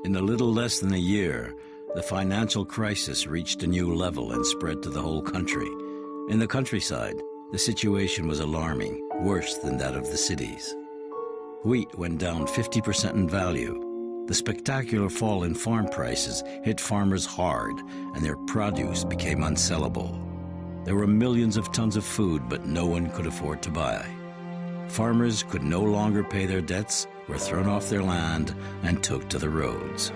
In a little less than a year, the financial crisis reached a new level and spread to the whole country. In the countryside, the situation was alarming, worse than that of the cities. Wheat went down 50% in value. The spectacular fall in farm prices hit farmers hard, and their produce became unsellable. There were millions of tons of food, but no one could afford to buy. Farmers could no longer pay their debts, were thrown off their land, and took to the roads.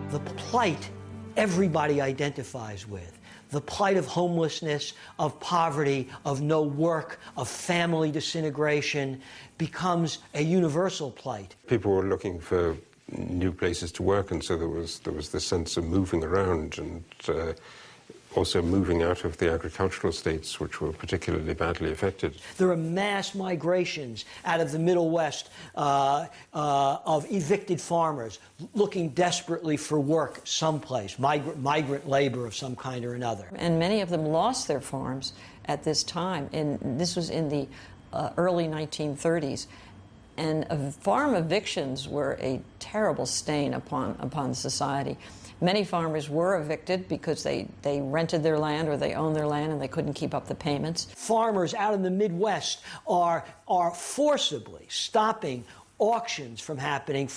The plight everybody identifies with, the plight of homelessness, of poverty, of no work, of family disintegration, becomes a universal plight. People were looking for new places to work, and so there was this sense of moving around and also moving out of the agricultural states, which were particularly badly affected. There are mass migrations out of the Middle West of evicted farmers looking desperately for work someplace, migrant labor of some kind or another. And many of them lost their farms at this time, and this was in the early 1930s. And farm evictions were a terrible stain upon society. Many farmers were evicted because they rented their land or they owned their land and they couldn't keep up the payments. Farmers out in the Midwest are forcibly stopping auctions from happening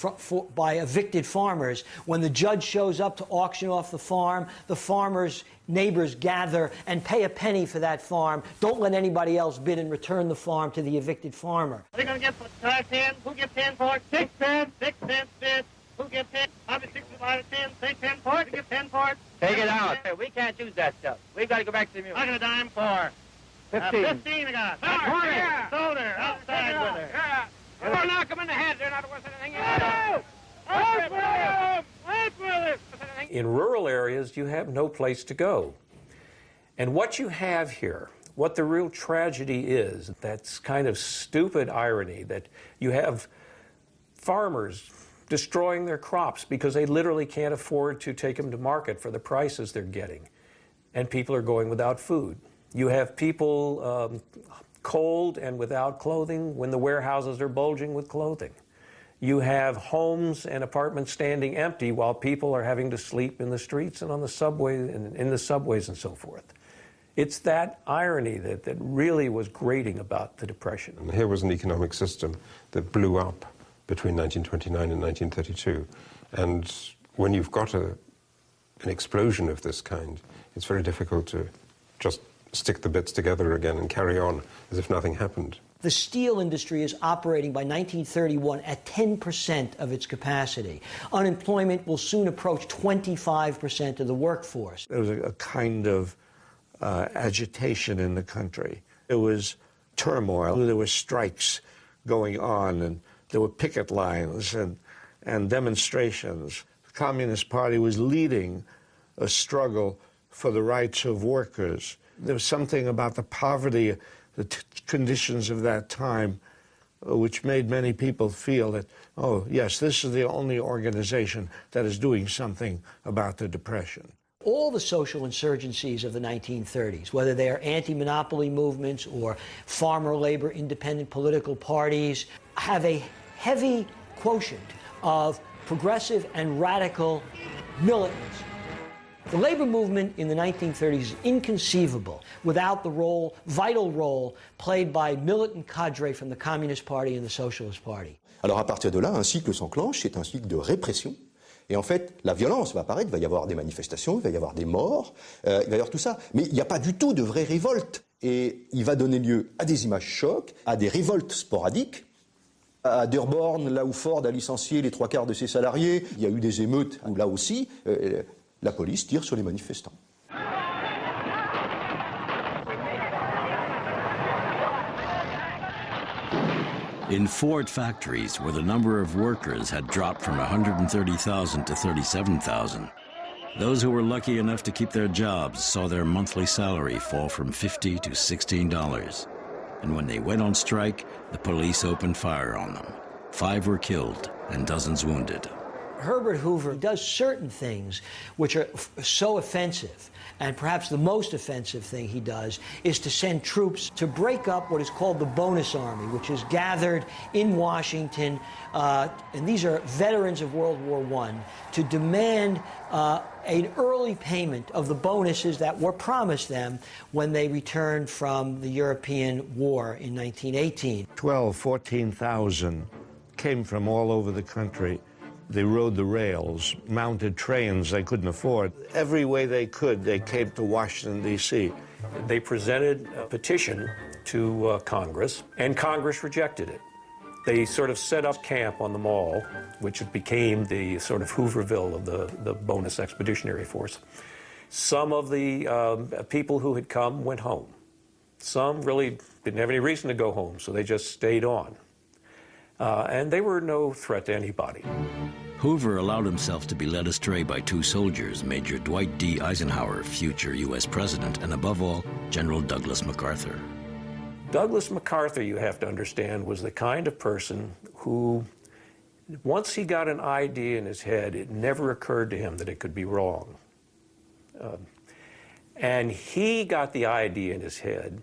by evicted farmers. When the judge shows up to auction off the farm, the farmers' neighbors gather and pay a penny for that farm. Don't let anybody else bid and return the farm to the evicted farmer. What are you going to get for 10? Who get 10 for it? 6 cents. 6 cents bid. Who get 10? Probably 6 out of 10. Say 10 for it. Who get 10 for it? Take it out. Hey, we can't use that stuff. We've got to go back to the music. I got a dime for 15. 15 I got. Yeah. Sold her. Outside with her. Yeah. Oh, knock them in the head. They're not worth anything. In rural areas, you have no place to go. And what you have here, what the real tragedy is, that's kind of stupid irony, that you have farmers destroying their crops because they literally can't afford to take them to market for the prices they're getting. And people are going without food. You have people cold and without clothing when the warehouses are bulging with clothing. You have homes and apartments standing empty while people are having to sleep in the streets and on the subway and in the subways and so forth. It's that irony that really was grating about the Depression. And here was an economic system that blew up between 1929 and 1932. And when you've got an explosion of this kind, it's very difficult to just stick the bits together again and carry on as if nothing happened. The steel industry is operating by 1931 at 10% of its capacity. Unemployment will soon approach 25% of the workforce. There was a kind of agitation in the country. There was turmoil. There were strikes going on, and there were picket lines and demonstrations. The Communist Party was leading a struggle for the rights of workers. There was something about the poverty, the conditions of that time, which made many people feel that, oh, yes, this is the only organization that is doing something about the Depression. All the social insurgencies of the 1930s, whether they are anti-monopoly movements or farmer labor independent political parties, have a heavy quotient of progressive and radical militants. The labor movement in the 1930s is inconceivable without the vital role played by militant cadre from the Communist Party and the Socialist Party. Alors à partir de là, un cycle s'enclenche, c'est un cycle de répression. Et en fait, la violence va apparaître, il va y avoir des manifestations, il va y avoir des morts, il va y avoir tout ça. Mais il n'y a pas du tout de vraie révolte. Et il va donner lieu à des images chocs, à des révoltes sporadiques. À Dearborn, là où Ford a licencié les 3/4 de ses salariés, il y a eu des émeutes où là aussi, la police tire sur les manifestants. In Ford factories, where the number of workers had dropped from 130,000 to 37,000, those who were lucky enough to keep their jobs saw their monthly salary fall from $50 to $16. And when they went on strike, the police opened fire on them. 5 were killed and dozens wounded. Herbert Hoover does certain things which are so offensive, and perhaps the most offensive thing he does is to send troops to break up what is called the Bonus Army, which is gathered in Washington, and these are veterans of World War I, to demand an early payment of the bonuses that were promised them when they returned from the European War in 1918. 14,000 came from all over the country. They rode the rails, mounted trains they couldn't afford. Every way they could, they came to Washington, D.C. They presented a petition to Congress, and Congress rejected it. They sort of set up camp on the Mall, which became the sort of Hooverville of the bonus expeditionary force. Some of the people who had come went home. Some really didn't have any reason to go home, so they just stayed on. And they were no threat to anybody. Hoover allowed himself to be led astray by two soldiers, Major Dwight D. Eisenhower, future U.S. President, and above all, General Douglas MacArthur. Douglas MacArthur, you have to understand, was the kind of person who, once he got an idea in his head, it never occurred to him that it could be wrong. And he got the idea in his head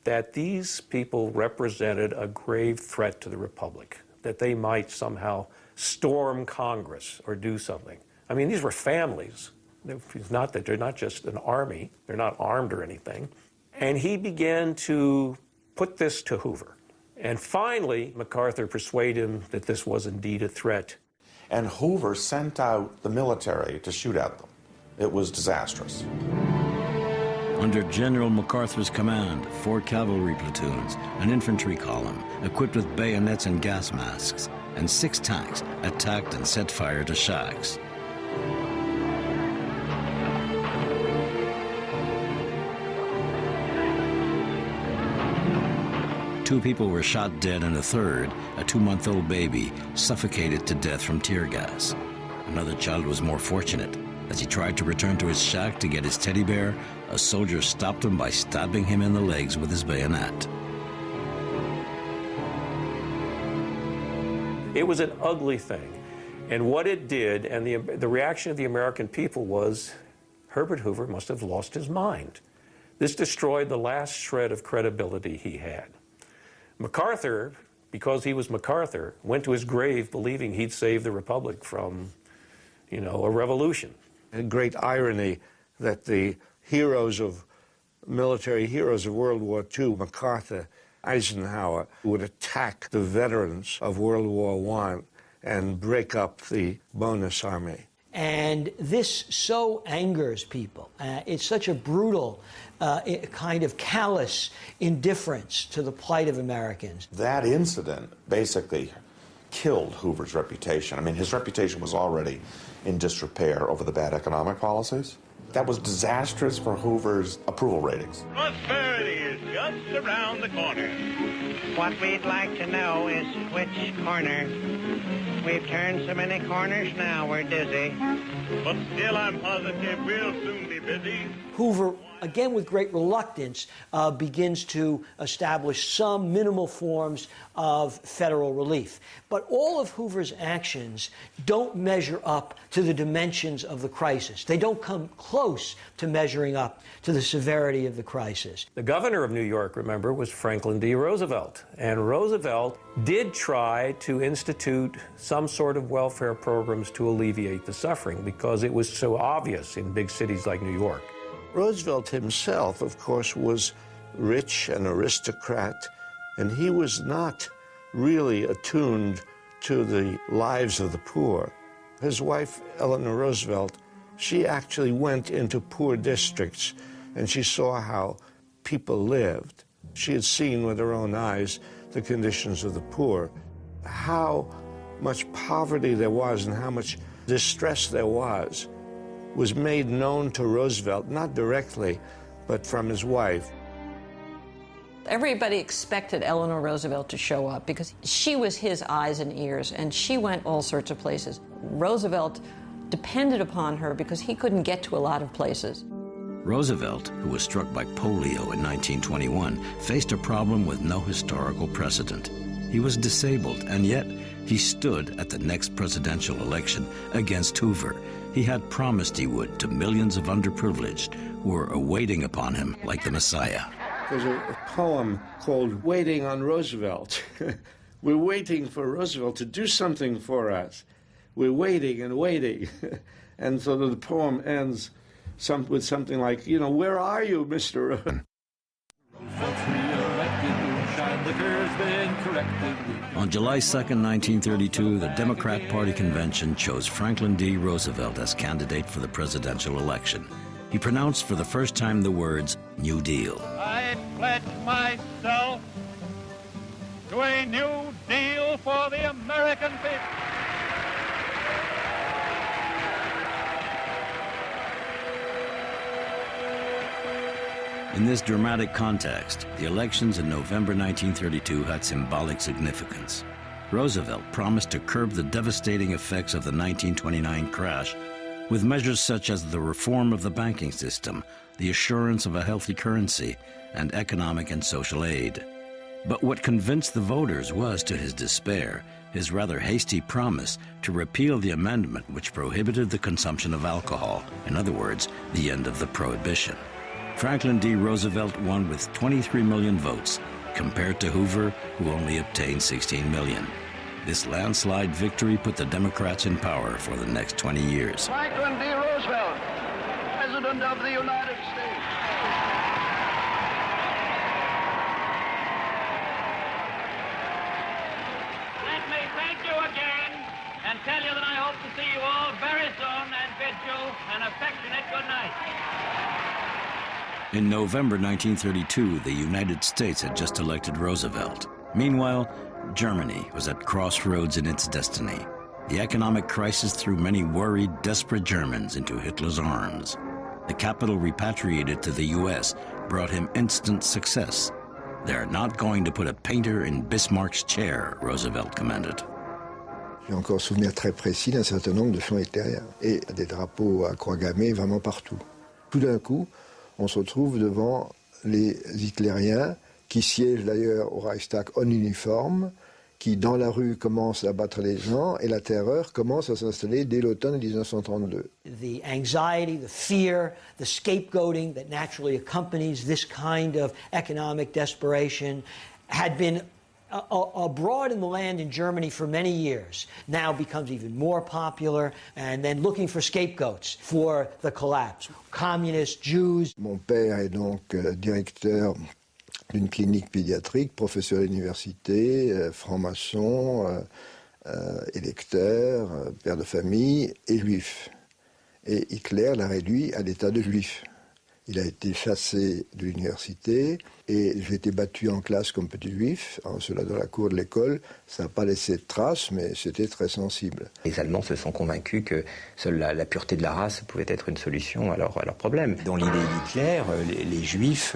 that these people represented a grave threat to the Republic, that they might somehow storm Congress or do something. I mean, these were families. It's not that they're not just an army, they're not armed or anything. And he began to put this to Hoover. And finally, MacArthur persuaded him that this was indeed a threat. And Hoover sent out the military to shoot at them. It was disastrous. Under General MacArthur's command, 4 cavalry platoons, an infantry column equipped with bayonets and gas masks, and 6 tanks attacked and set fire to shacks. Two people were shot dead, and a third, a 2-month-old baby, suffocated to death from tear gas. Another child was more fortunate. As he tried to return to his shack to get his teddy bear, a soldier stopped him by stabbing him in the legs with his bayonet. It was an ugly thing. And what it did, and the reaction of the American people was, Herbert Hoover must have lost his mind. This destroyed the last shred of credibility he had. MacArthur, because he was MacArthur, went to his grave believing he'd save the Republic from, a revolution. A great irony that the military heroes of World War II, MacArthur, Eisenhower, would attack the veterans of World War I and break up the bonus army. And this so angers people. It's such a brutal, kind of callous indifference to the plight of Americans. That incident basically killed Hoover's reputation. I mean, his reputation was already in disrepair over the bad economic policies. That was disastrous for Hoover's approval ratings. Prosperity is just around the corner. What we'd like to know is which corner. We've turned so many corners now, we're dizzy. But still, I'm positive we'll soon be busy. Hoover, again with great reluctance, begins to establish some minimal forms of federal relief. But all of Hoover's actions don't measure up to the dimensions of the crisis. They don't come close to measuring up to the severity of the crisis. The governor of New York, remember, was Franklin D. Roosevelt. And Roosevelt did try to institute some sort of welfare programs to alleviate the suffering because it was so obvious in big cities like New York. Roosevelt himself, of course, was rich, an aristocrat, and he was not really attuned to the lives of the poor. His wife, Eleanor Roosevelt, she actually went into poor districts and she saw how people lived. She had seen with her own eyes the conditions of the poor, how much poverty there was and how much distress there was made known to Roosevelt, not directly, but from his wife. Everybody expected Eleanor Roosevelt to show up because she was his eyes and ears, and she went all sorts of places. Roosevelt depended upon her because he couldn't get to a lot of places. Roosevelt, who was struck by polio in 1921, faced a problem with no historical precedent. He was disabled, and yet He stood at the next presidential election against Hoover. He had promised he would to millions of underprivileged who were awaiting upon him like the Messiah. There's a poem called Waiting on Roosevelt. We're waiting for Roosevelt to do something for us. We're waiting and waiting. And so the poem ends with something like, you know, where are you, Mr. On July 2nd, 1932, the Democrat Party convention chose Franklin D. Roosevelt as candidate for the presidential election. He pronounced for the first time the words, New Deal. I pledge myself to a new deal for the American people. In this dramatic context, the elections in November 1932 had symbolic significance. Roosevelt promised to curb the devastating effects of the 1929 crash with measures such as the reform of the banking system, the assurance of a healthy currency, and economic and social aid. But what convinced the voters was, to his despair, his rather hasty promise to repeal the amendment which prohibited the consumption of alcohol, in other words, the end of the prohibition. Franklin D. Roosevelt won with 23 million votes, compared to Hoover, who only obtained 16 million. This landslide victory put the Democrats in power for the next 20 years. Franklin D. Roosevelt, President of the United States. Let me thank you again and tell you that I hope to see you all very soon and bid you an affectionate good night. In November 1932, the United States had just elected Roosevelt. Meanwhile, Germany was at crossroads in its destiny. The economic crisis threw many worried, desperate Germans into Hitler's arms. The capital repatriated to the U.S. brought him instant success. They're not going to put a painter in Bismarck's chair, Roosevelt commented. J'ai encore souvenir très précis d'un certain nombre de champs hitlériens et des drapeaux à croix gammée vraiment partout. Tout d'un coup, on se retrouve devant les hitlériens qui siègent d'ailleurs au Reichstag en uniforme, qui dans la rue commencent à battre les gens et la terreur commence à s'installer dès l'automne 1932. The anxiety, the fear, the scapegoating that naturally accompanies this kind of economic desperation had been abroad in the land in Germany for many years, now becomes even more popular, and then looking for scapegoats for the collapse. Communists, Jews. Mon père est donc directeur d'une clinique pédiatrique, professeur à l'université, franc-maçon, électeur, père de famille et juif. Et Hitler l'a réduit à l'état de juif. Il a été chassé de l'université et j'ai été battu en classe comme petit juif. Cela dans la cour de l'école, ça n'a pas laissé de traces, mais c'était très sensible. Les Allemands se sont convaincus que seule la pureté de la race pouvait être une solution à leur problème. Dans l'idée d'Hitler, les Juifs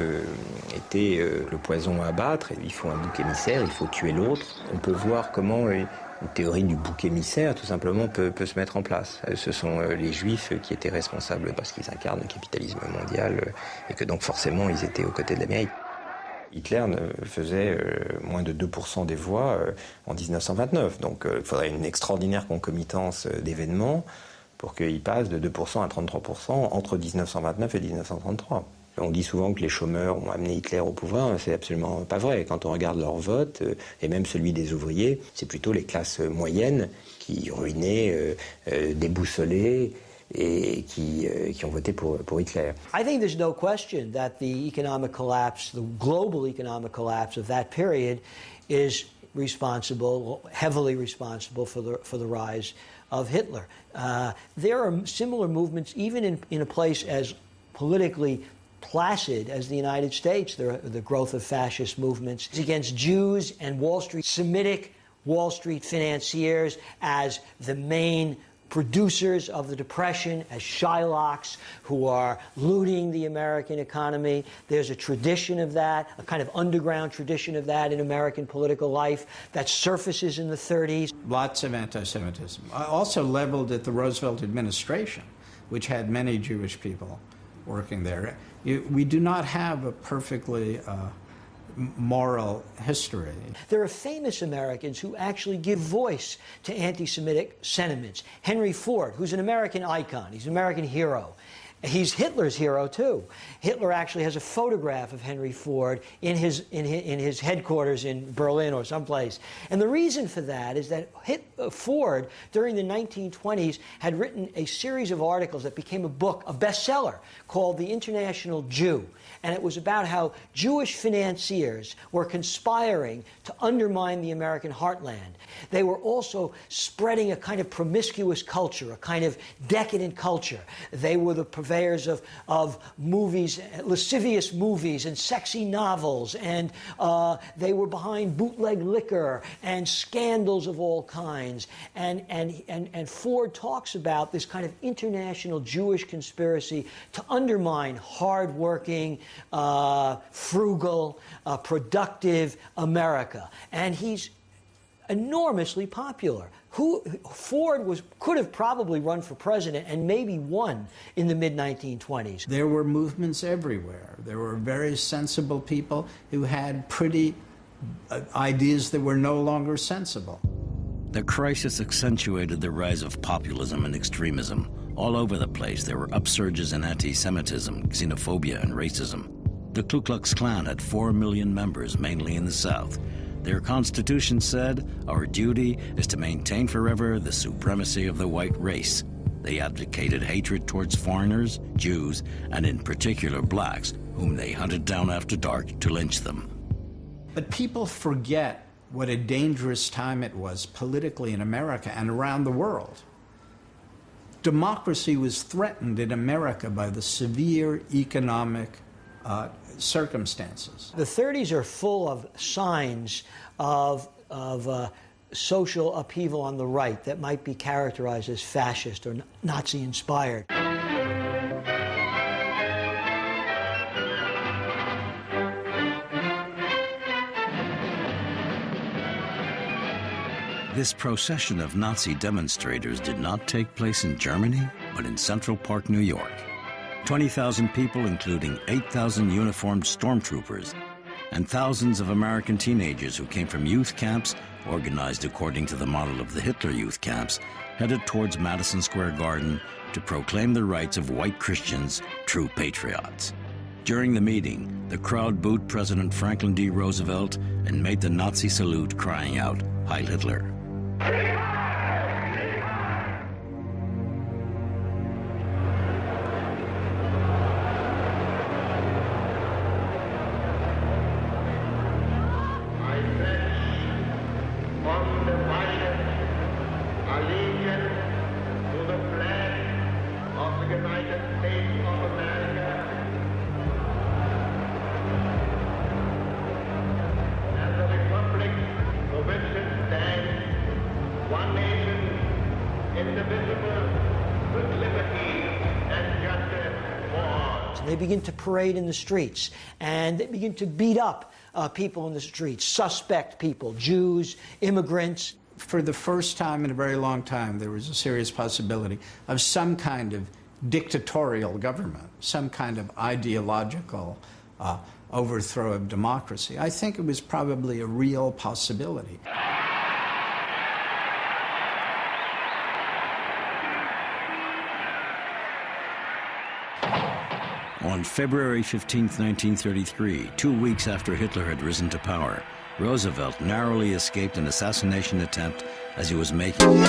étaient le poison à abattre. Il faut un bouc émissaire, il faut tuer l'autre. On peut voir comment une théorie du bouc émissaire, tout simplement, peut se mettre en place. Ce sont les Juifs qui étaient responsables parce qu'ils incarnent le capitalisme mondial et que donc forcément ils étaient aux côtés de l'Amérique. Hitler faisait moins de 2% des voix en 1929. Donc il faudrait une extraordinaire concomitance d'événements pour qu'il passe de 2% à 33% entre 1929 et 1933. On dit souvent que les chômeurs ont amené Hitler au pouvoir, c'est absolument pas vrai. Quand on regarde leur vote, et même celui des ouvriers, c'est plutôt les classes moyennes qui ruinaient, déboussolées, et qui ont voté pour Hitler. I think there's no question that the economic collapse, the global economic collapse of that period is responsible, heavily responsible for the rise of Hitler. There are similar movements even in a place as politically placid as the United States. The growth of fascist movements against Jews and Wall Street, Semitic Wall Street financiers as the main producers of the Depression, as Shylocks who are looting the American economy. There's a tradition of that, a kind of underground tradition of that in American political life that surfaces in the 30s. Lots of anti-Semitism, also leveled at the Roosevelt administration, which had many Jewish people working there. We do not have a perfectly moral history. There are famous Americans who actually give voice to anti-Semitic sentiments. Henry Ford, who's an American icon, he's an American hero. He's Hitler's hero, too. Hitler actually has a photograph of Henry Ford in his headquarters in Berlin or someplace. And the reason for that is that Ford, during the 1920s, had written a series of articles that became a book, a bestseller, called The International Jew. And it was about how Jewish financiers were conspiring to undermine the American heartland. They were also spreading a kind of promiscuous culture, a kind of decadent culture. They were the purveyors of movies, lascivious movies and sexy novels, and they were behind bootleg liquor and scandals of all kinds. And Ford talks about this kind of international Jewish conspiracy to undermine hard-working, frugal, productive America. And he's enormously popular. Ford could have probably run for president and maybe won in the mid-1920s. There were movements everywhere. There were very sensible people who had pretty ideas that were no longer sensible. The crisis accentuated the rise of populism and extremism. All over the place, there were upsurges in anti-Semitism, xenophobia, and racism. The Ku Klux Klan had 4 million members, mainly in the South. Their constitution said, "Our duty is to maintain forever the supremacy of the white race." They advocated hatred towards foreigners, Jews, and in particular blacks, whom they hunted down after dark to lynch them. But people forget what a dangerous time it was politically in America and around the world. Democracy was threatened in America by the severe economic circumstances. The 30s are full of signs of social upheaval on the right that might be characterized as fascist or Nazi-inspired. This procession of Nazi demonstrators did not take place in Germany, but in Central Park, New York. 20,000 people, including 8,000 uniformed stormtroopers, and thousands of American teenagers who came from youth camps, organized according to the model of the Hitler youth camps, headed towards Madison Square Garden to proclaim the rights of white Christians, true patriots. During the meeting, the crowd booed President Franklin D. Roosevelt and made the Nazi salute, crying out, "Heil Hitler." They begin to parade in the streets, and they begin to beat up people in the streets, suspect people, Jews, immigrants. For the first time in a very long time, there was a serious possibility of some kind of dictatorial government, some kind of ideological overthrow of democracy. I think it was probably a real possibility. On February 15, 1933, 2 weeks after Hitler had risen to power, Roosevelt narrowly escaped an assassination attempt as he was making...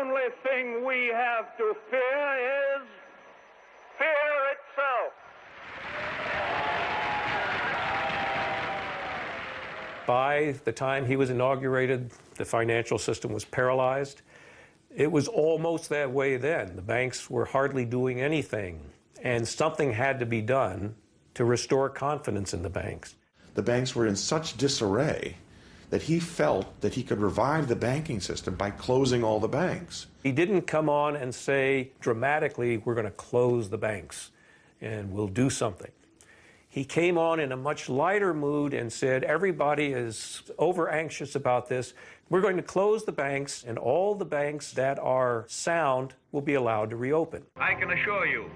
only thing we have to fear is fear itself. By the time he was inaugurated, the financial system was paralyzed. It was almost that way then. The banks were hardly doing anything, and something had to be done to restore confidence in the banks. The banks were in such disarray that he felt that he could revive the banking system by closing all the banks. He didn't come on and say dramatically, we're going to close the banks and we'll do something. He came on in a much lighter mood and said, everybody is over anxious about this. We're going to close the banks, and all the banks that are sound will be allowed to reopen. I can assure you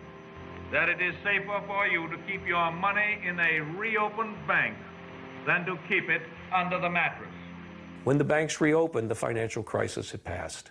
that it is safer for you to keep your money in a reopened bank than to keep it under the mattress. When the banks reopened, the financial crisis had passed.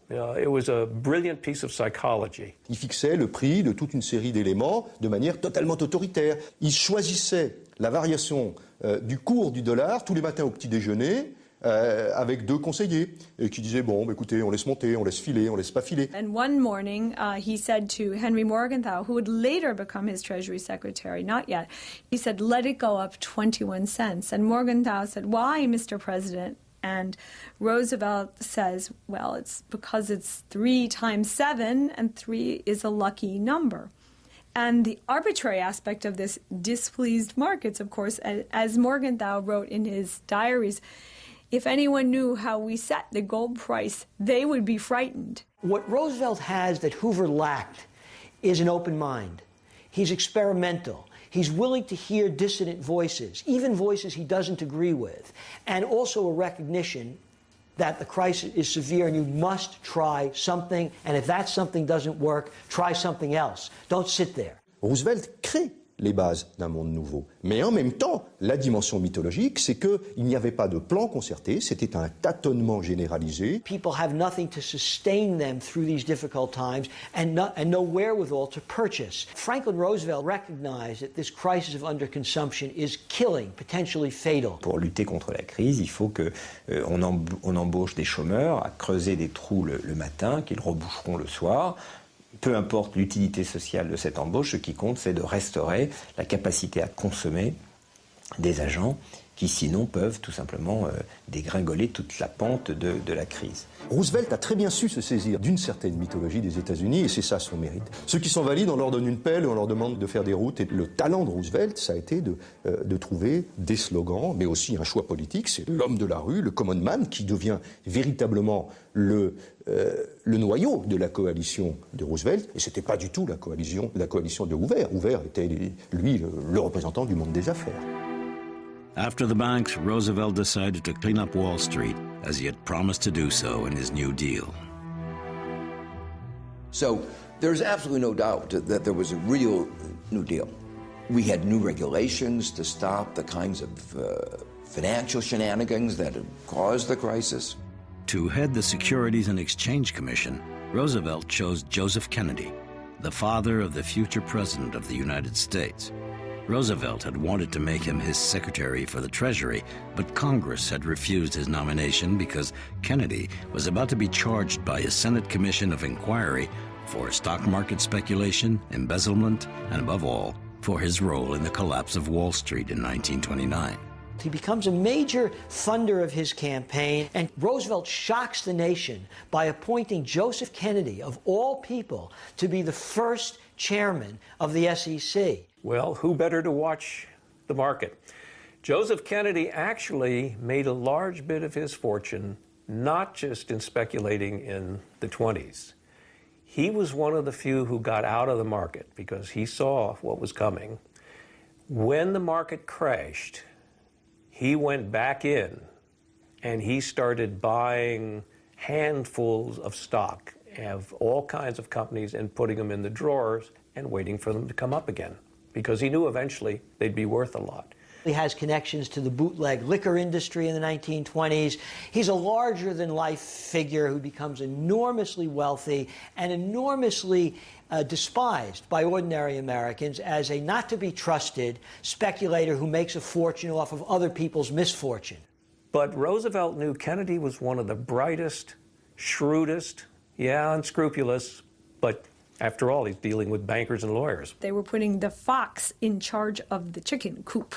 It was a brilliant piece of psychology. Il fixait le prix de toute une série d'éléments de manière totalement autoritaire. Il choisissait la variation du cours du dollar tous les matins au petit déjeuner avec deux conseillers qui disaient bon, écoutez, on laisse monter, on laisse filer, on laisse pas filer. And one morning he said to Henry Morgenthau, who would later become his Treasury Secretary, not yet, he said, let it go up 21 cents. And Morgenthau said, why, Mr. President? And Roosevelt says, well, it's because it's 3 times 7, and 3 is a lucky number. And the arbitrary aspect of this displeased markets, of course, as Morgenthau wrote in his diaries, if anyone knew how we set the gold price, they would be frightened. What Roosevelt has that Hoover lacked is an open mind. He's experimental. He's willing to hear dissident voices, even voices he doesn't agree with, and also a recognition that the crisis is severe and you must try something, and if that something doesn't work, try something else. Don't sit there. Roosevelt crée les bases d'un monde nouveau. Mais en même temps, la dimension mythologique, c'est qu'il n'y avait pas de plan concerté, c'était un tâtonnement généralisé. People have nothing to sustain them through these difficult times and no wherewithal to purchase. Franklin Roosevelt recognized that this crisis of underconsumption is killing, potentially fatal. Pour lutter contre la crise, il faut qu'on embauche des chômeurs à creuser des trous le matin, qu'ils reboucheront le soir. Peu importe l'utilité sociale de cette embauche, ce qui compte, c'est de restaurer la capacité à consommer des agents qui, sinon, peuvent tout simplement dégringoler toute la pente de la crise. Roosevelt a très bien su se saisir d'une certaine mythologie des États-Unis, et c'est ça son mérite. Ceux qui sont valides, on leur donne une pelle, on leur demande de faire des routes, et le talent de Roosevelt, ça a été de trouver des slogans, mais aussi un choix politique. C'est l'homme de la rue, le common man, qui devient véritablement le noyau de la coalition de Roosevelt, et c'était pas du tout la coalition de Hoover. Hoover était, lui, le représentant du monde des affaires. After the banks, Roosevelt decided to clean up Wall Street, as he had promised to do so in his New Deal. So there's absolutely no doubt that there was a real New Deal. We had new regulations to stop the kinds of financial shenanigans that had caused the crisis. To head the Securities and Exchange Commission, Roosevelt chose Joseph Kennedy, the father of the future President of the United States. Roosevelt had wanted to make him his Secretary for the Treasury, but Congress had refused his nomination because Kennedy was about to be charged by a Senate Commission of Inquiry for stock market speculation, embezzlement, and above all, for his role in the collapse of Wall Street in 1929. He becomes a major funder of his campaign, and Roosevelt shocks the nation by appointing Joseph Kennedy, of all people, to be the first chairman of the SEC. Well, who better to watch the market? Joseph Kennedy actually made a large bit of his fortune not just in speculating in the 20s. He was one of the few who got out of the market because he saw what was coming. When the market crashed, he went back in and he started buying handfuls of stock of all kinds of companies and putting them in the drawers and waiting for them to come up again, because he knew eventually they'd be worth a lot. He has connections to the bootleg liquor industry in the 1920s. He's a larger-than-life figure who becomes enormously wealthy and enormously despised by ordinary Americans as a not-to-be-trusted speculator who makes a fortune off of other people's misfortune. But Roosevelt knew Kennedy was one of the brightest, shrewdest, Yeah, unscrupulous, but after all, he's dealing with bankers and lawyers. They were putting the fox in charge of the chicken coop.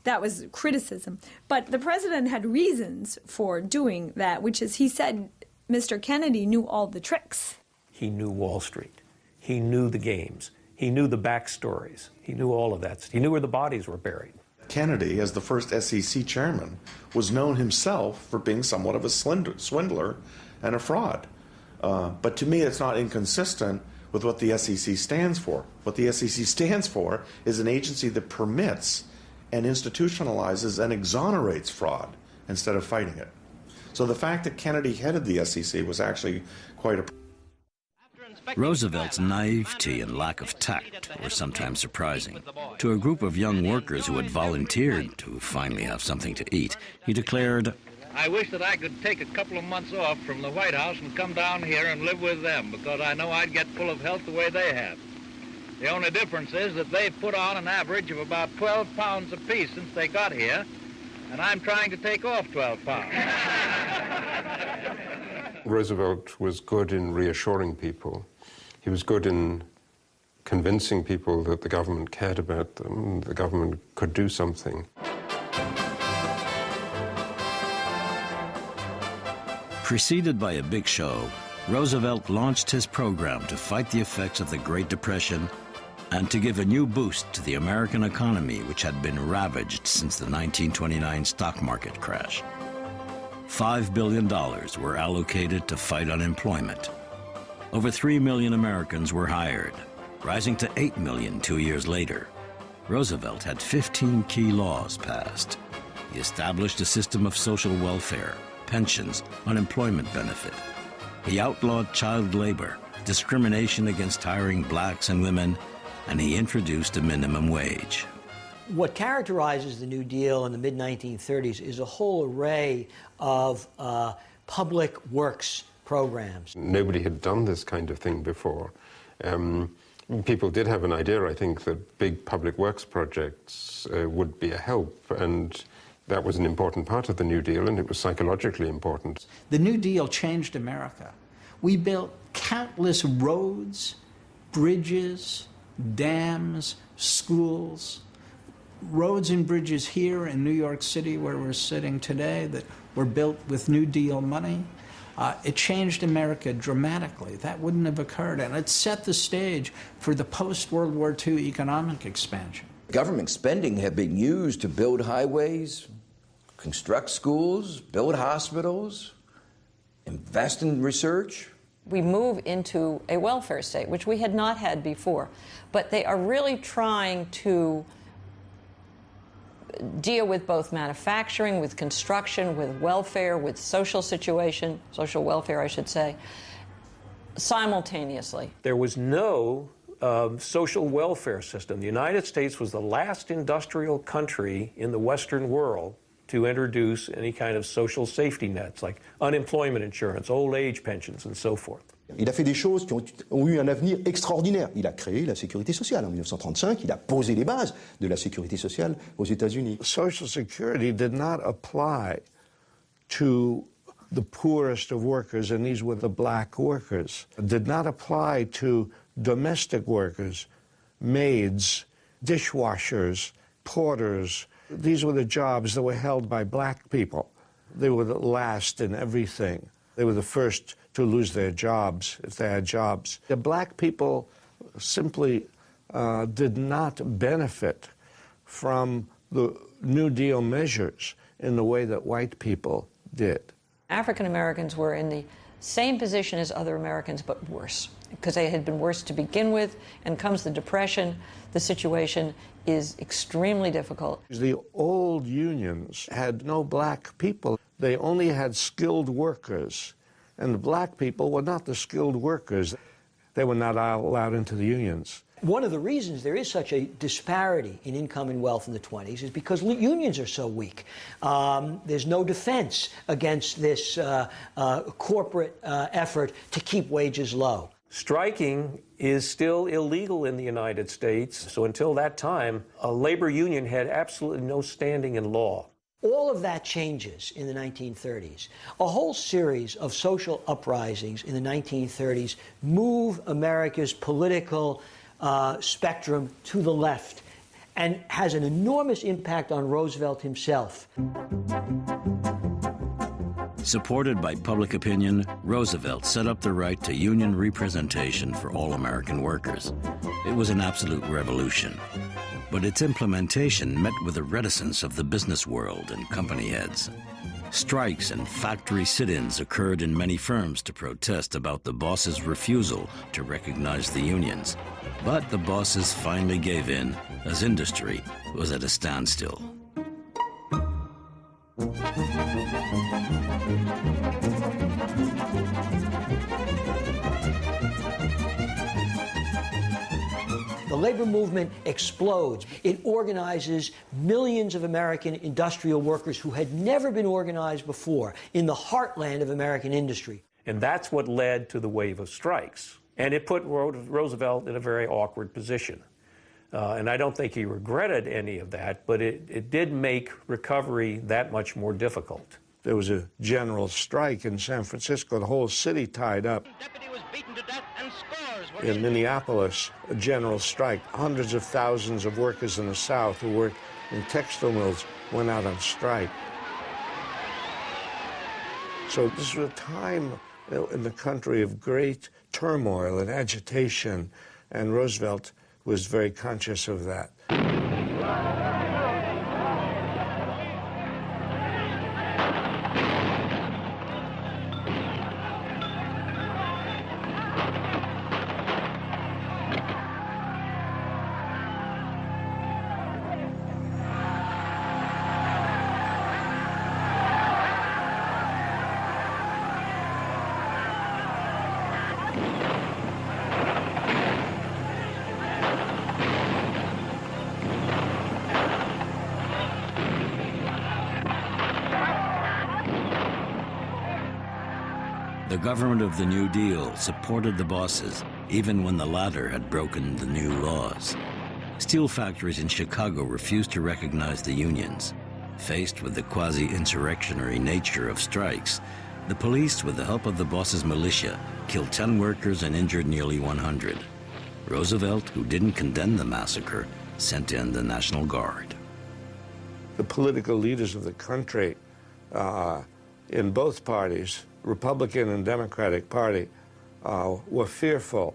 That was criticism. But the president had reasons for doing that, which is he said Mr. Kennedy knew all the tricks. He knew Wall Street. He knew the games. He knew the backstories. He knew all of that. He knew where the bodies were buried. Kennedy, as the first SEC chairman, was known himself for being somewhat of a swindler and a fraud. But to me, it's not inconsistent with what the SEC stands for. What the SEC stands for is an agency that permits and institutionalizes and exonerates fraud instead of fighting it. So the fact that Kennedy headed the SEC was actually quite a... Roosevelt's naivety and lack of tact were sometimes surprising. To a group of young workers who had volunteered to finally have something to eat, he declared, I wish that I could take a couple of months off from the White House and come down here and live with them, because I know I'd get full of health the way they have. The only difference is that they've put on an average of about 12 pounds apiece since they got here, and I'm trying to take off 12 pounds. Roosevelt was good in reassuring people. He was good in convincing people that the government cared about them, the government could do something. Preceded by a big show, Roosevelt launched his program to fight the effects of the Great Depression and to give a new boost to the American economy, which had been ravaged since the 1929 stock market crash. $5 billion were allocated to fight unemployment. Over 3 million Americans were hired, rising to 8 million 2 years later. Roosevelt had 15 key laws passed. He established a system of social welfare, pensions, unemployment benefit. He outlawed child labor, discrimination against hiring blacks and women, and he introduced a minimum wage. What characterizes the New Deal in the mid-1930s is a whole array of public works programs. Nobody had done this kind of thing before. People did have an idea, I think, that big public works projects would be a help, and that was an important part of the New Deal, and it was psychologically important. The New Deal changed America. We built countless roads, bridges, dams, schools, roads and bridges here in New York City where we're sitting today that were built with New Deal money. It changed America dramatically. That wouldn't have occurred, and it set the stage for the post-World War II economic expansion. Government spending had been used to build highways, construct schools, build hospitals, invest in research. We move into a welfare state, which we had not had before. But they are really trying to deal with both manufacturing, with construction, with welfare, with social welfare, I should say, simultaneously. There was no social welfare system. The United States was the last industrial country in the Western world to introduce any kind of social safety nets, like unemployment insurance, old age pensions, and so forth. Il a fait des choses qui ont eu un avenir extraordinaire. Il a créé la sécurité sociale en 1935. Il a posé les bases de la sécurité sociale aux États-Unis. Social Security did not apply to the poorest of workers, and these were the black workers. It did not apply to domestic workers, maids, dishwashers, porters. These were the jobs that were held by black people. They were the last in everything. They were the first to lose their jobs, if they had jobs. The black people simply did not benefit from the New Deal measures in the way that white people did. African Americans were in the same position as other Americans, but worse, because they had been worse to begin with, and comes the Depression, the situation is extremely difficult. The old unions had no black people. They only had skilled workers, and the black people were not the skilled workers. They were not allowed into the unions. One of the reasons there is such a disparity in income and wealth in the 20s is because unions are so weak. There's no defense against this corporate effort to keep wages low. Striking is still illegal in the United States, so until that time, a labor union had absolutely no standing in law. All of that changes in the 1930s. A whole series of social uprisings in the 1930s move America's political spectrum to the left and has an enormous impact on Roosevelt himself. Supported by public opinion, Roosevelt set up the right to union representation for all American workers. It was an absolute revolution. But its implementation met with the reticence of the business world and company heads. Strikes and factory sit-ins occurred in many firms to protest about the bosses' refusal to recognize the unions. But the bosses finally gave in, as industry was at a standstill. The labor movement explodes. It organizes millions of American industrial workers who had never been organized before in the heartland of American industry. And that's what led to the wave of strikes. And it put Roosevelt in a very awkward position. And I don't think he regretted any of that, but it did make recovery that much more difficult. There was a general strike in San Francisco, the whole city tied up. In Minneapolis, a general strike. Hundreds of thousands of workers in the South who worked in textile mills went out on strike. So this was a time in the country of great turmoil and agitation, and Roosevelt was very conscious of that. The government of the New Deal supported the bosses, even when the latter had broken the new laws. Steel factories in Chicago refused to recognize the unions. Faced with the quasi-insurrectionary nature of strikes, the police, with the help of the bosses' militia, killed 10 workers and injured nearly 100. Roosevelt, who didn't condemn the massacre, sent in the National Guard. The political leaders of the country in both parties, Republican and Democratic Party, were fearful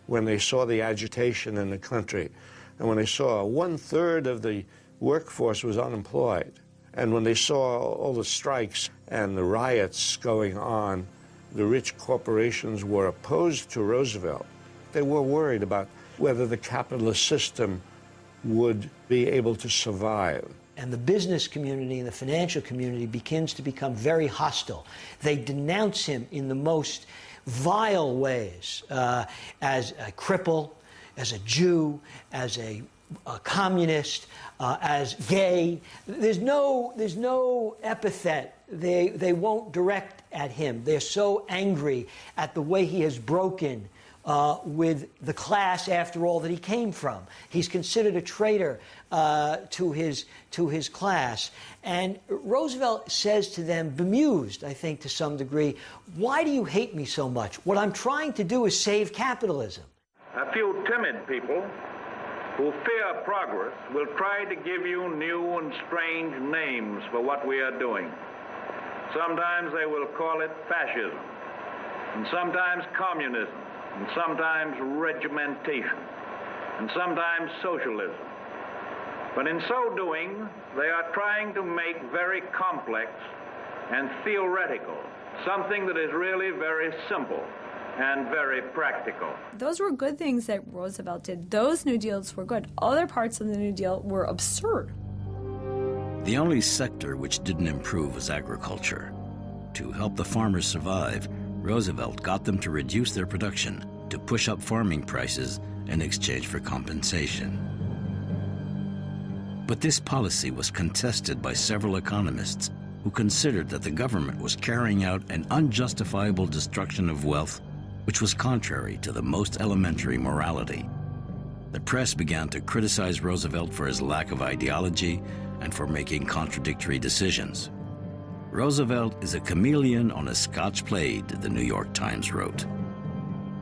when they saw the agitation in the country, and when they saw 1/3 of the workforce was unemployed, and when they saw all the strikes and the riots going on. The rich corporations were opposed to Roosevelt. They were worried about whether the capitalist system would be able to survive. And the business community and the financial community begins to become very hostile. They denounce him in the most vile ways, as a cripple, as a Jew, as a communist, as gay. There's no epithet they won't direct at him. They're so angry at the way he has broken with the class, after all, that he came from. He's considered a traitor to his class. And Roosevelt says to them, bemused, I think, to some degree, why do you hate me so much? What I'm trying to do is save capitalism. A few timid people who fear progress will try to give you new and strange names for what we are doing. Sometimes they will call it fascism, and sometimes communism, and sometimes regimentation, and sometimes socialism. But in so doing, they are trying to make very complex and theoretical something that is really very simple and very practical. Those were good things that Roosevelt did. Those New Deals were good. Other parts of the New Deal were absurd. The only sector which didn't improve was agriculture. To help the farmers survive, Roosevelt got them to reduce their production, to push up farming prices in exchange for compensation. But this policy was contested by several economists who considered that the government was carrying out an unjustifiable destruction of wealth which was contrary to the most elementary morality. The press began to criticize Roosevelt for his lack of ideology and for making contradictory decisions. Roosevelt is a chameleon on a Scotch plaid, the New York Times wrote.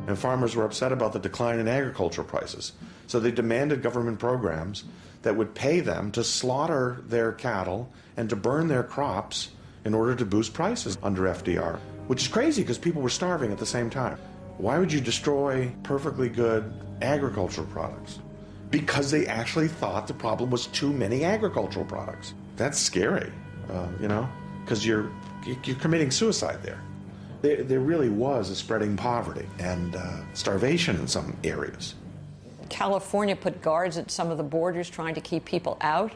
And farmers were upset about the decline in agricultural prices, so they demanded government programs that would pay them to slaughter their cattle and to burn their crops in order to boost prices under FDR, which is crazy because people were starving at the same time. Why would you destroy perfectly good agricultural products? Because they actually thought the problem was too many agricultural products. That's scary, because you're committing suicide there. There really was a spreading poverty and starvation in some areas. California put guards at some of the borders trying to keep people out.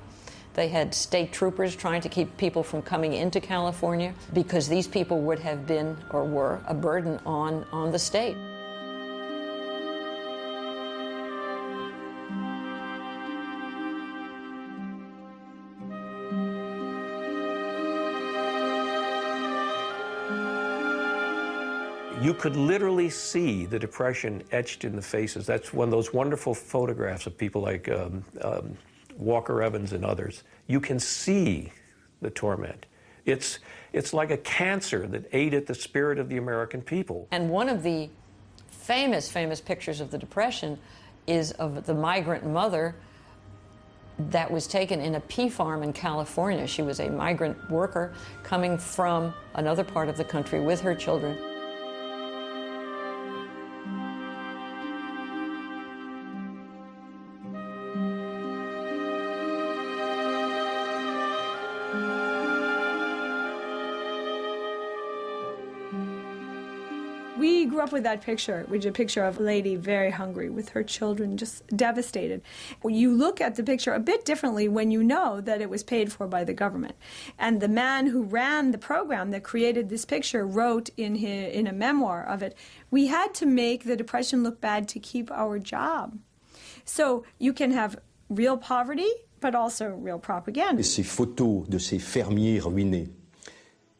They had state troopers trying to keep people from coming into California because these people would have been or were a burden on the state. You could literally see the Depression etched in the faces. That's one of those wonderful photographs of people like Walker Evans and others. You can see the torment. It's like a cancer that ate at the spirit of the American people. And one of the famous pictures of the Depression is of the migrant mother that was taken in a pea farm in California. She was a migrant worker coming from another part of the country with her children. We grew up with that picture, which is a picture of a lady very hungry with her children just devastated. You look at the picture a bit differently when you know that it was paid for by the government. And the man who ran the program that created this picture wrote in a memoir of it, we had to make the Depression look bad to keep our job. So you can have real poverty, but also real propaganda. Ces photos de ces fermiers ruinés,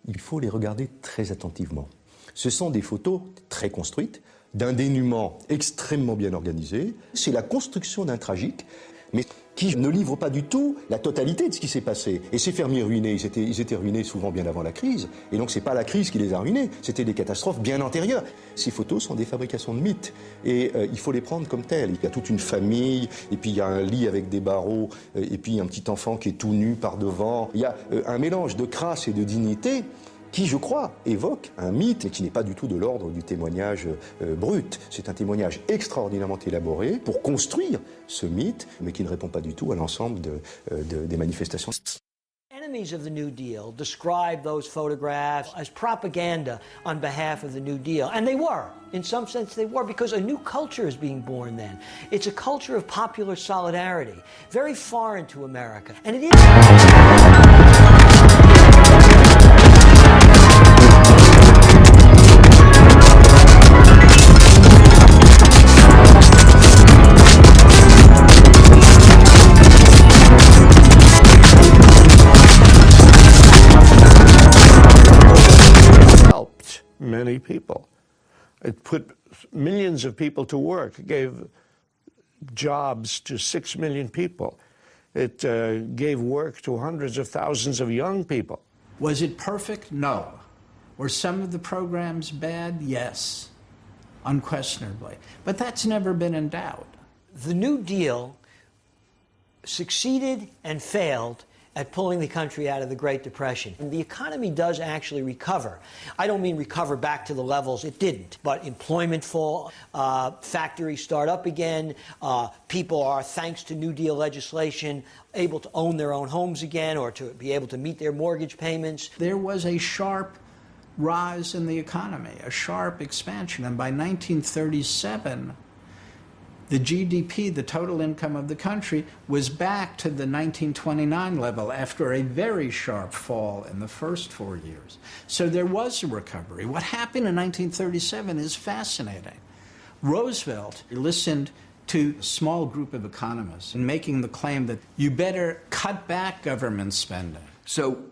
il faut les regarder très attentivement. Ce sont des photos très construites, d'un dénouement extrêmement bien organisé. C'est la construction d'un tragique, mais qui ne livre pas du tout la totalité de ce qui s'est passé. Et ces fermiers ruinés, ils étaient ruinés souvent bien avant la crise. Et donc c'est pas la crise qui les a ruinés, c'était des catastrophes bien antérieures. Ces photos sont des fabrications de mythes. Et il faut les prendre comme telles. Il y a toute une famille, et puis il y a un lit avec des barreaux, et puis un petit enfant qui est tout nu par devant. Il y a un mélange de crasse et de dignité qui, je crois, évoque un mythe, mais qui n'est pas du tout de l'ordre du témoignage brut. C'est un témoignage extraordinairement élaboré pour construire ce mythe, mais qui ne répond pas du tout à l'ensemble des manifestations. Enemies of the New Deal describe those photographs as propaganda on behalf of the New Deal. And they were. In some sense they were, because a new culture is being born then. It's a culture of popular solidarity, very foreign to America. And it is... Many people. It put millions of people to work. It gave jobs to 6 million people. It gave work to hundreds of thousands of young people. Was it perfect? No. Were some of the programs bad? Yes, unquestionably. But that's never been in doubt. The New Deal succeeded and failed at pulling the country out of the Great Depression. And the economy does actually recover. I don't mean recover back to the levels it didn't, but employment fall, factories start up again, people are, thanks to New Deal legislation, able to own their own homes again or to be able to meet their mortgage payments. There was a sharp rise in the economy, a sharp expansion, and by 1937, the GDP, the total income of the country, was back to the 1929 level after a very sharp fall in the first 4 years. So there was a recovery. What happened in 1937 is fascinating. Roosevelt listened to a small group of economists in making the claim that you better cut back government spending. So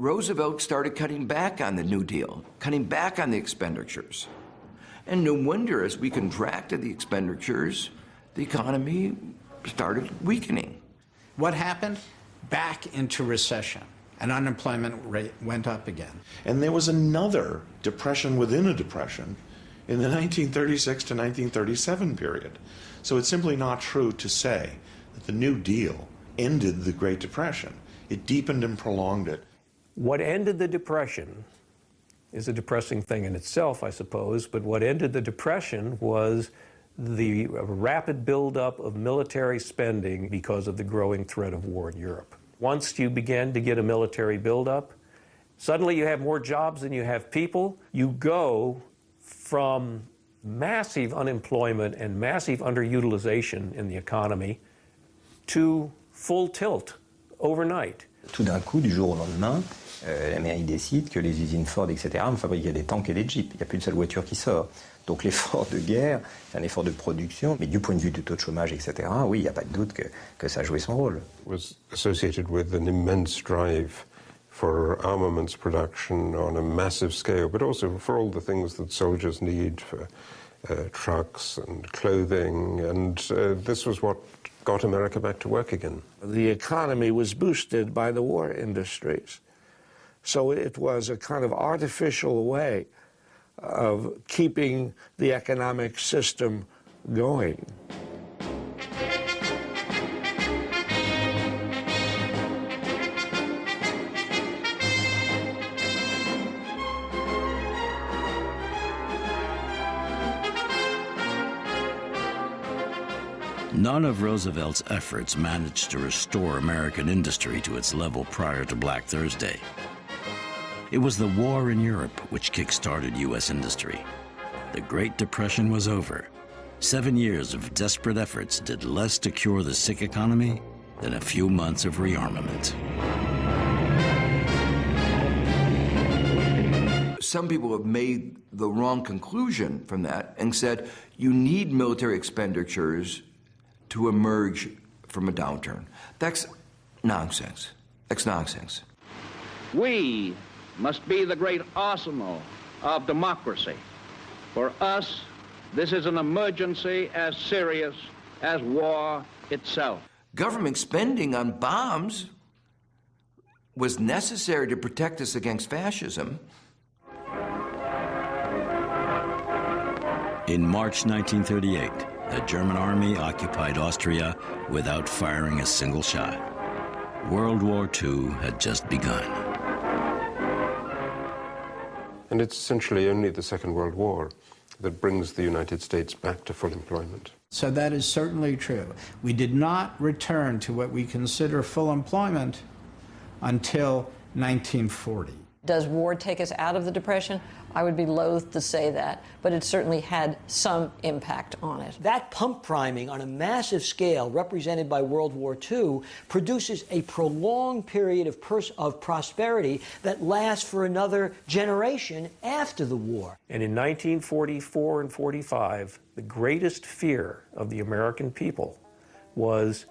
Roosevelt started cutting back on the New Deal, cutting back on the expenditures. And no wonder, as we contracted the expenditures, the economy started weakening. What happened? back into recession, and unemployment rate went up again. And there was another depression within a depression in the 1936 to 1937 period. So it's simply not true to say that the New Deal ended the Great Depression. It deepened and prolonged it. What ended the Depression is a depressing thing in itself, I suppose, but what ended the Depression was the rapid buildup of military spending because of the growing threat of war in Europe. Once you begin to get a military buildup, suddenly you have more jobs than you have people. You go from massive unemployment and massive underutilization in the economy to full tilt overnight. Tout d'un coup, du jour au lendemain, l'Amérique décide que les usines Ford, etc., vont fabriquer des tanks et des jeeps. Il n'y a plus une seule voiture qui sort. Donc l'effort de guerre, c'est un effort de production, mais du point de vue du taux de chômage, etc., oui, il n'y a pas de doute que ça a joué son rôle. It was associated with an immense drive for armaments production on a massive scale, but also for all the things that soldiers need, for trucks and clothing, and this was what got America back to work again. The economy was boosted by the war industries. So it was a kind of artificial way of keeping the economic system going. None of Roosevelt's efforts managed to restore American industry to its level prior to Black Thursday. It was the war in Europe which kick-started U.S. industry. The Great Depression was over. 7 years of desperate efforts did less to cure the sick economy than a few months of rearmament. Some people have made the wrong conclusion from that and said you need military expenditures to emerge from a downturn. That's nonsense. That's nonsense. We must be the great arsenal of democracy. For us, this is an emergency as serious as war itself. Government spending on bombs was necessary to protect us against fascism. In March 1938, the German army occupied Austria without firing a single shot. World War II had just begun. And it's essentially only the Second World War that brings the United States back to full employment. So that is certainly true. We did not return to what we consider full employment until 1940. Does war take us out of the Depression? I would be loath to say that, but it certainly had some impact on it. That pump priming on a massive scale, represented by World War II, produces a prolonged period of prosperity that lasts for another generation after the war. And in 1944 and 45, the greatest fear of the American people was,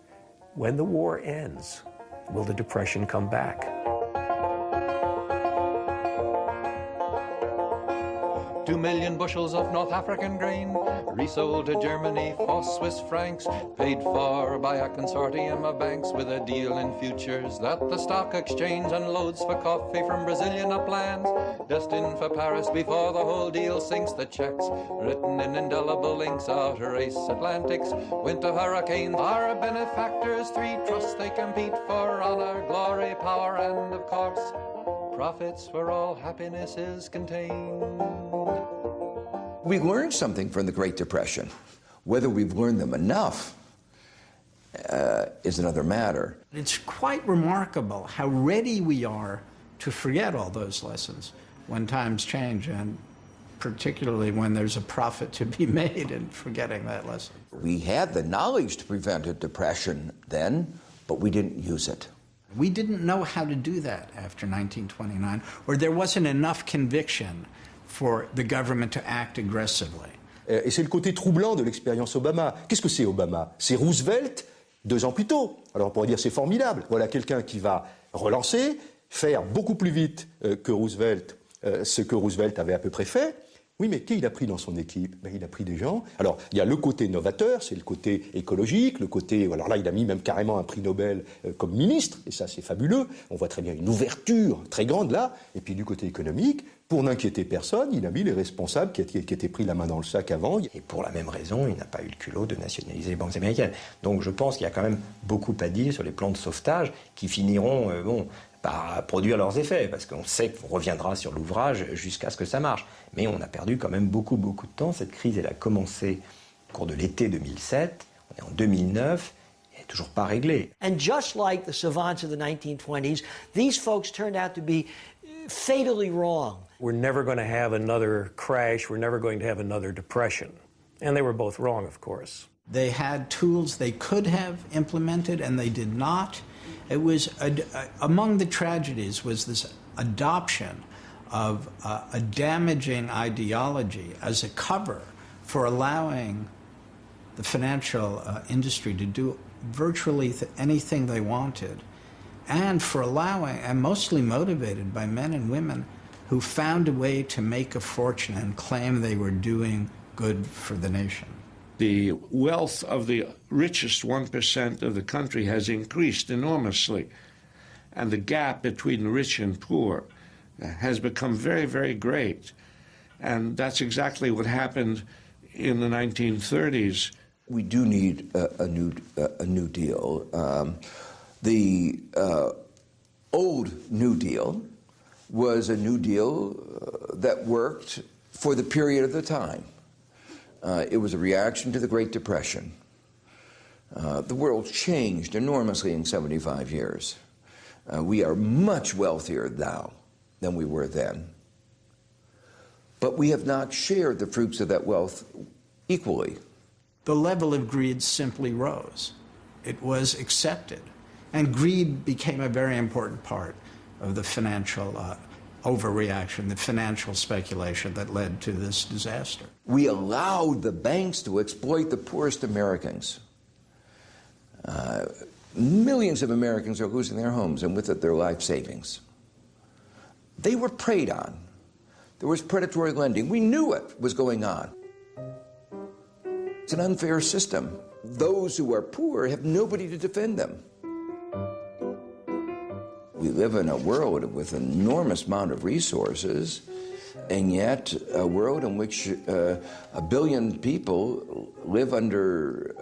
when the war ends, will the Depression come back? 2 million bushels of North African grain, resold to Germany for Swiss francs, paid for by a consortium of banks with a deal in futures that the stock exchange unloads for coffee from Brazilian uplands, destined for Paris before the whole deal sinks. The checks, written in indelible inks, outrace Atlantics, winter hurricanes, our benefactors, 3 trusts they compete for honor, glory, power, and of course, profits where all happiness is contained. We learned something from the Great Depression. Whether we've learned them enough is another matter. It's quite remarkable how ready we are to forget all those lessons when times change, and particularly when there's a profit to be made in forgetting that lesson. We had the knowledge to prevent a depression then, but we didn't use it. We didn't know how to do that after 1929, or there wasn't enough conviction for the government to act aggressively. Et c'est le côté troublant de l'expérience Obama. Qu'est-ce que c'est Obama? C'est Roosevelt 2 ans plus tôt. Alors on pourrait dire c'est formidable. Voilà quelqu'un qui va relancer, faire beaucoup plus vite que Roosevelt ce que Roosevelt avait à peu près fait, Oui, mais qui il a pris dans son équipe? Ben, il a pris des gens. Alors, il y a le côté novateur, c'est le côté écologique, le côté... Alors là, il a mis même carrément un prix Nobel comme ministre, et ça, c'est fabuleux. On voit très bien une ouverture très grande là. Et puis, du côté économique, pour n'inquiéter personne, il a mis les responsables qui étaient pris la main dans le sac avant. Et pour la même raison, il n'a pas eu le culot de nationaliser les banques américaines. Donc, je pense qu'il y a quand même beaucoup à dire sur les plans de sauvetage qui finiront, par produire leurs effets, parce qu'on sait qu'on reviendra sur l'ouvrage jusqu'à ce que ça marche. Mais on a perdu quand même beaucoup de temps. Cette crise, elle a commencé au cours de l'été 2007, on est en 2009, elle n'est toujours pas réglée. And just like the savants of the 1920s, these folks turned out to be fatally wrong. We're never going to have another crash, we're never going to have another depression. And they were both wrong, of course. They had tools they could have implemented and they did not. It was, among the tragedies was this adoption of a damaging ideology as a cover for allowing the financial industry to do virtually anything they wanted, and for allowing, and mostly motivated by men and women who found a way to make a fortune and claim they were doing good for the nation. The wealth of the richest 1% of the country has increased enormously, and the gap between rich and poor has become very, very great. And that's exactly what happened in the 1930s. We do need a new deal. The old New Deal was a New Deal that worked for the period of the time. It was a reaction to the Great Depression. The world changed enormously in 75 years. We are much wealthier now than we were then. But we have not shared the fruits of that wealth equally. The level of greed simply rose. It was accepted. And greed became a very important part of the financial overreaction, the financial speculation that led to this disaster. We allowed the banks to exploit the poorest Americans. Millions of Americans are losing their homes and with it their life savings. They were preyed on. There was predatory lending. We knew it was going on. It's an unfair system. Those who are poor have nobody to defend them. We live in a world with an enormous amount of resources, and yet a world in which 1 billion people live under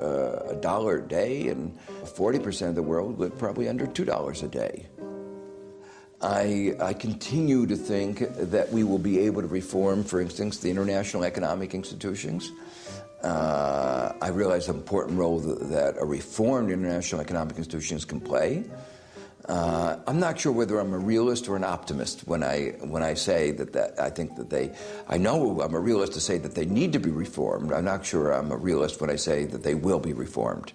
$1 a day, and 40% of the world live probably under $2 a day. I continue to think that we will be able to reform, for instance, the international economic institutions. I realize the important role that a reformed international economic institutions can play. I'm not sure whether I'm a realist or an optimist when I say that I think that I know I'm a realist to say that they need to be reformed. I'm not sure I'm a realist when I say that they will be reformed.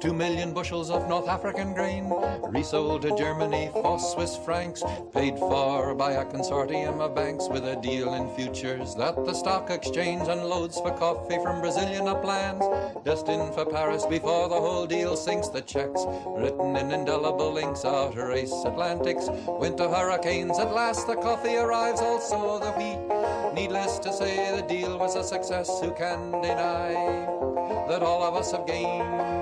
2 million bushels of North African grain, resold to Germany for Swiss francs, paid for by a consortium of banks with a deal in futures that the stock exchange unloads for coffee from Brazilian uplands, destined for Paris before the whole deal sinks. The checks written in indelible inks out-race Atlantics, winter hurricanes. At last the coffee arrives, also the wheat. Needless to say, the deal was a success. Who can deny that all of us have gained?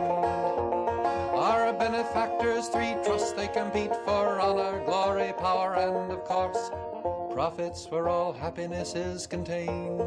Our benefactors, three trusts they compete for: honor, glory, power, and of course profits where all happiness is contained.